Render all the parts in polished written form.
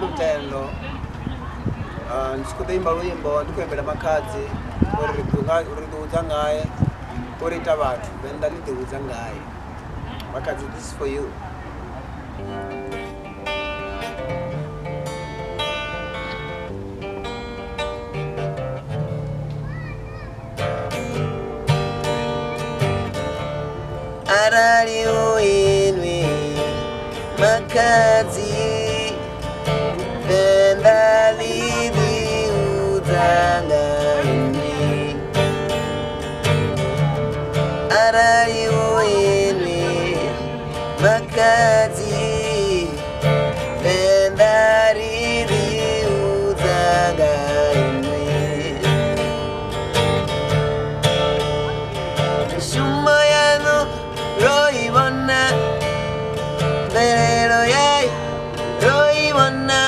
Lutendo. Ndikuimba lwimbo ndikuimbira makhadzi uriduza ngaye urita vanthu venda liduza ngaye. Makhadzi, this is for you. Arali INWI MAKHADZI VENDA INWI Arali INWI MAKHADZI VENDA Pero yay, roibona,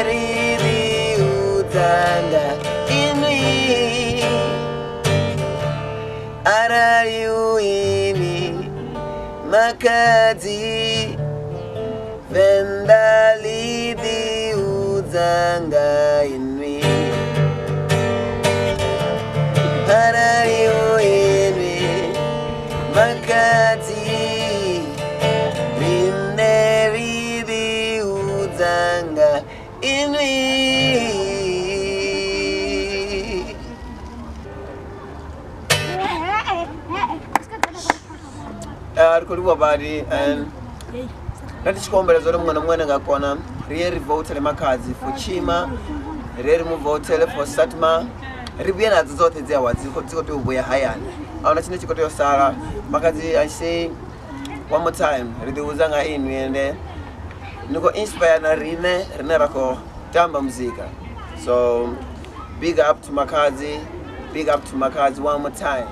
rineri utanga INWI, arali INWI MAKHADZI VENDA INWI arali INWI MAKHADZI rineri uzanga INWI. Arikuliwa badi and natishikombeleza mwana mwana ngakona rieri votele makhadzi for chima rieri muvotele for satma ribuye nadzo zote dziawa dziko tiubuya hayani auna chine chikoto sala makhadzi. I say one more time riduza nga INWI ende niko inspire na rine rako tamba muzika. So big up to makhadzi one more time.